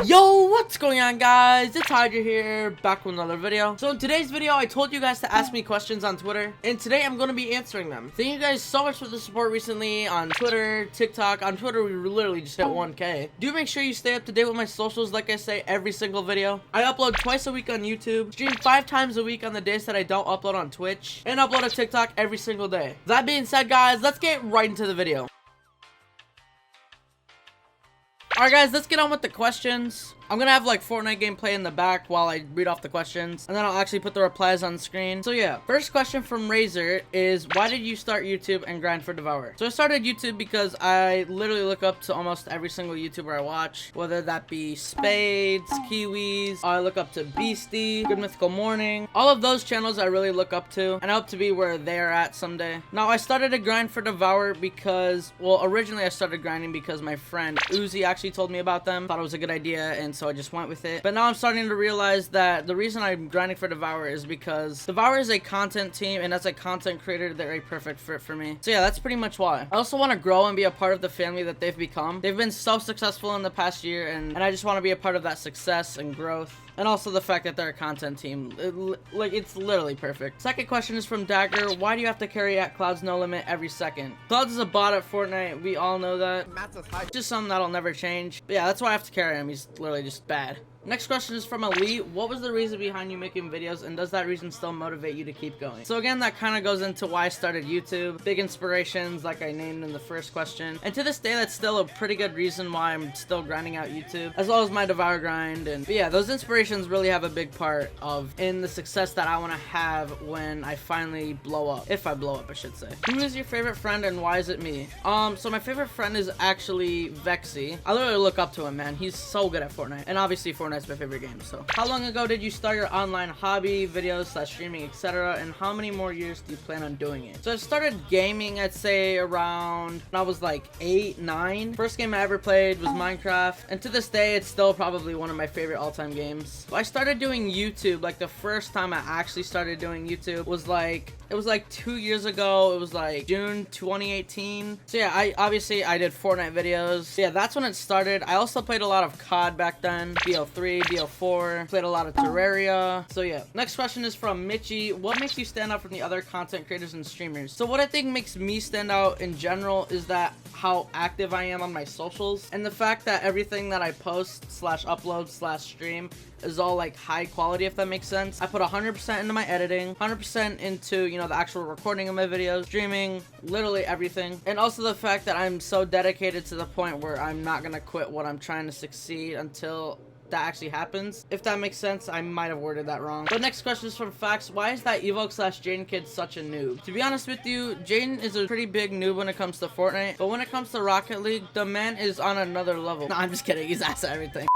Yo, what's going on, guys? It's Hydra here, back with another video. So in today's video, I told you guys to ask me questions on Twitter, and today I'm going to be answering them. Thank you guys so much for the support recently on Twitter, TikTok. On Twitter, we literally just hit 1K. Do make sure you stay up to date with my socials, like I say every single video. I upload twice a week on YouTube, stream 5 times a week on the days that I don't upload on Twitch, and upload a TikTok every single day. That being said, guys, let's get right into the video. Alright guys, let's get on with the questions. I'm gonna have like Fortnite gameplay in the back while I read off the questions, and then I'll actually put the replies on the screen. So yeah, first question from Razor is, why did you start YouTube and grind for Devour? So I started YouTube because I literally look up to almost every single YouTuber I watch, whether that be Spades, Kiwis, I look up to Beastie, Good Mythical Morning. All of those channels I really look up to, and I hope to be where they're at someday. Now I started to grind for Devour because, well, originally I started grinding because my friend Uzi actually told me about them, thought it was a good idea, and so I just went with it. But now I'm starting to realize that the reason I'm grinding for Devour is because Devour is a content team, and as a content creator, they're a perfect fit for me. So yeah, that's pretty much why. I also want to grow and be a part of the family that they've become. They've been so successful in the past year, and I just want to be a part of that success and growth. And also the fact that they're a content team. It's literally perfect. Second question is from Dagger. Why do you have to carry at Cloud's No Limit every second? Clouds is a bot at Fortnite. We all know that. Just something that'll never change. But yeah, that's why I have to carry him. He's literally just bad. Next question is from Elite. What was the reason behind you making videos, and does that reason still motivate you to keep going? So again, that kind of goes into why I started YouTube. Big inspirations, like I named in the first question. And to this day, that's still a pretty good reason why I'm still grinding out YouTube, as well as my Devour grind. But yeah, those inspirations really have a big part in the success that I want to have when I finally blow up. If I blow up, I should say. Who is your favorite friend, and why is it me? So my favorite friend is actually Vexy. I literally look up to him, man. He's so good at Fortnite. And obviously Fortnite's my favorite game. So how long ago did you start your online hobby, videos, streaming, etc., and how many more years do you plan on doing it? So I started gaming, I'd say around when I was like 8, 9. First game I ever played was Minecraft, and to this day it's still probably one of my favorite all-time games. I started doing YouTube, like the first time I actually started doing YouTube was like, it was like 2 years ago. It was like June 2018. So yeah, I did Fortnite videos. So yeah, that's when it started. I also played a lot of COD back then, BO3, BO4, played a lot of Terraria. So yeah, next question is from Mitchie. What makes you stand out from the other content creators and streamers? So what I think makes me stand out in general is that how active I am on my socials, and the fact that everything that I post /upload /stream is all like high quality, if that makes sense. I put 100% into my editing, 100% into, you know, the actual recording of my videos, streaming, literally everything. And also the fact that I'm so dedicated to the point where I'm not gonna quit what I'm trying to succeed until that actually happens. If that makes sense, I might have worded that wrong. The next question is from Fax. Why is that Evoke /Jaden kid such a noob? To be honest with you, Jaden is a pretty big noob when it comes to Fortnite, but when it comes to Rocket League, the man is on another level. No, I'm just kidding. He's ass at everything.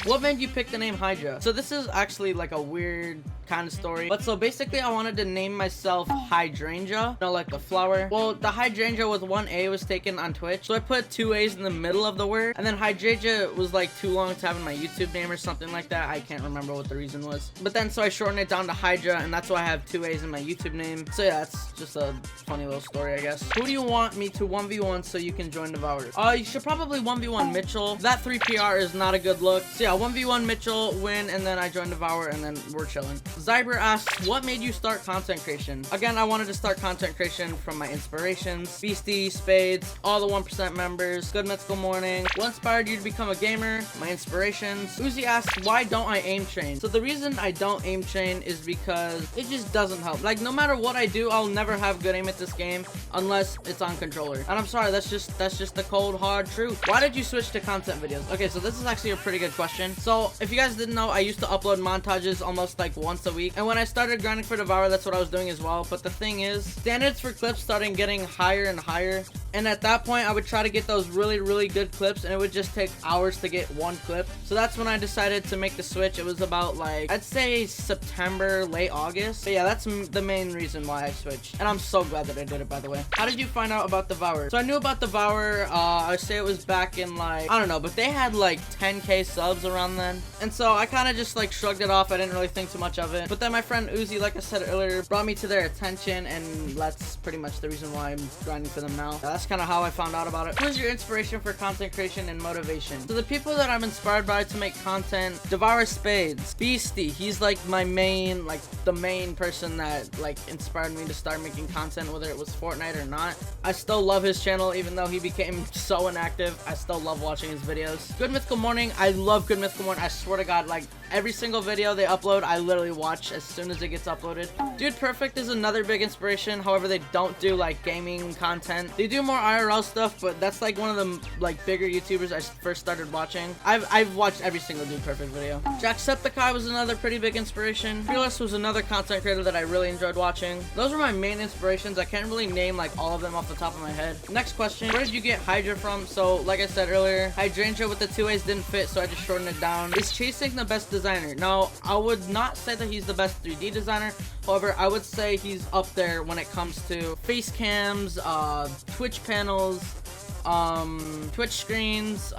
What made you pick the name Hydra? So this is actually like a weird kind of story, but so basically I wanted to name myself Hydrangea, you know, like the flower. Well, the Hydrangea with 1 A was taken on Twitch, so I put 2 A's in the middle of the word, and then Hydrangea was like too long to have in my YouTube name or something like that. I can't remember what the reason was, but then so I shortened it down to Hydra, and that's why I have 2 A's in my YouTube name. So yeah, that's just a funny little story, I guess. Who do you want me to 1v1 so you can join Devour? You should probably 1v1 Mitchell. That 3 PR is not a good look. So yeah, 1v1 Mitchell, win, and then I join Devour, and then we're chilling. Zyber asks, what made you start content creation? Again, I wanted to start content creation from my inspirations. Beastie, Spades, all the 1% members, Good Mythical Morning. What inspired you to become a gamer? My inspirations. Uzi asks, why don't I aim train? So the reason I don't aim train is because it just doesn't help. Like, no matter what I do, I'll never have good aim at this game unless it's on controller. And I'm sorry, that's just the cold, hard truth. Why did you switch to content videos? Okay, so this is actually a pretty good question. So if you guys didn't know, I used to upload montages almost like once a week, and when I started grinding for Devour, that's what I was doing as well. But the thing is, standards for clips started getting higher and higher, and at that point I would try to get those really good clips, and it would just take hours to get one clip. So that's when I decided to make the switch. It was about like, I'd say September, late August. But yeah, that's the main reason why I switched, and I'm so glad that I did it, by the way. How did you find out about Devour? So I knew about Devour, I'd say it was back in like, I don't know, but they had like 10K subs around then. And so I kind of just like shrugged it off. I didn't really think too much of it. But then my friend Uzi, like I said earlier, brought me to their attention, and that's pretty much the reason why I'm grinding for them now. That's that's kind of how I found out about it. Who's your inspiration for content creation and motivation? So the people that I'm inspired by to make content, Devour Spades, Beastie, he's like my main, like the main person that like inspired me to start making content, whether it was Fortnite or not. I still love his channel, even though he became so inactive. I still love watching his videos. Good Mythical Morning, I love Good Mythical Morning. I swear to God, like every single video they upload, I literally watch as soon as it gets uploaded. Dude Perfect is another big inspiration. However, they don't do like gaming content. They do more IRL stuff, but that's like one of the like bigger YouTubers I first started watching. I've watched every single Dude Perfect video. Jacksepticeye was another pretty big inspiration. Fearless was another content creator that I really enjoyed watching. Those are my main inspirations. I can't really name like all of them off the top of my head. Next question, where did you get Hydra from? So like I said earlier, Hydrangea with the 2 A's didn't fit, so I just shortened it down. Is Chasing the best designer? No, I would not say that he's the best 3D designer. However, I would say he's up there when it comes to face cams, Twitch panels, Twitch screens.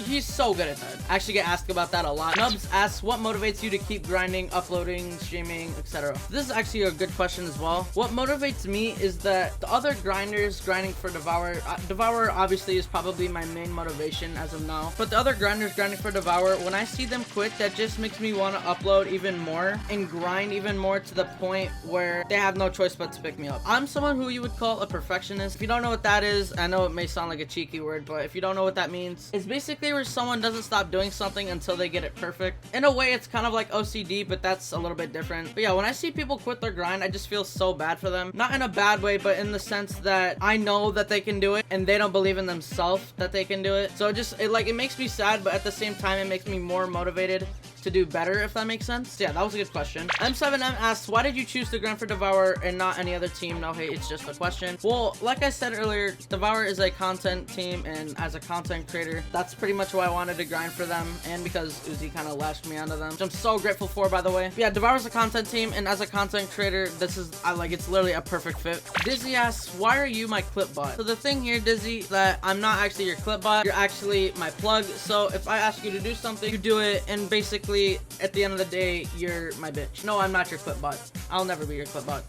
He's so good at that. I actually get asked about that a lot. Nubs asks, what motivates you to keep grinding, uploading, streaming, etc.? This is actually a good question as well. What motivates me is that the other grinders grinding for Devour, Devour obviously is probably my main motivation as of now, but the other grinders grinding for Devour, when I see them quit, that just makes me want to upload even more and grind even more to the point where they have no choice but to pick me up. I'm someone who you would call a perfectionist. If you don't know what that is, I know it may sound like a cheeky word, but if you don't know what that means, it's basically where someone doesn't stop doing something until they get it perfect. In a way, it's kind of like OCD, but that's a little bit different. But yeah, when I see people quit their grind, I just feel so bad for them. Not in a bad way, but in the sense that I know that they can do it and they don't believe in themselves that they can do it. So it makes me sad, but at the same time, it makes me more motivated to do better, if that makes sense. Yeah, that was a good question. M7M asks, why did you choose to grind for Devour and not any other team? No hate, it's just a question. Well, like I said earlier, Devour is a content team, and as a content creator, that's pretty much why I wanted to grind for them, and because Uzi kind of lashed me onto them, which I'm so grateful for, by the way. But yeah, Devour is a content team, and as a content creator, this is, it's literally a perfect fit. Dizzy asks, why are you my clip bot? So the thing here, Dizzy, that I'm not actually your clip bot, you're actually my plug. So if I ask you to do something, you do it, and basically at the end of the day, you're my bitch. No, I'm not your clip bot. I'll never be your clip bot.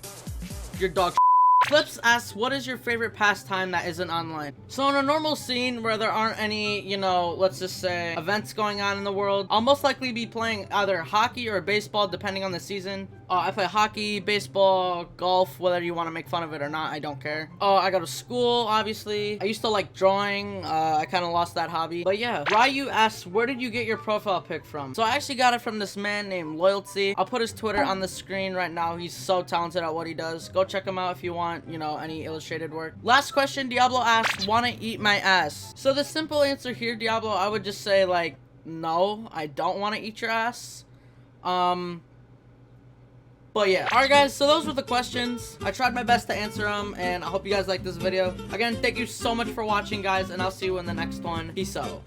You're dog. Clips asks, what is your favorite pastime that isn't online? So in a normal scene where there aren't any, you know, let's just say events going on in the world, I'll most likely be playing either hockey or baseball depending on the season. I play hockey, baseball, golf, whether you want to make fun of it or not, I don't care. I go to school, obviously. I used to like drawing. I kind of lost that hobby. But yeah, Ryu asks, where did you get your profile pic from? So I actually got it from this man named Loyalty. I'll put his Twitter on the screen right now. He's so talented at what he does. Go check him out if you want, you know, any illustrated work. Last question, Diablo asks, wanna eat my ass? So the simple answer here, Diablo, I would just say like, no, I don't want to eat your ass. But yeah, alright guys, so those were the questions. I tried my best to answer them, and I hope you guys liked this video. Again, thank you so much for watching, guys, and I'll see you in the next one. Peace out.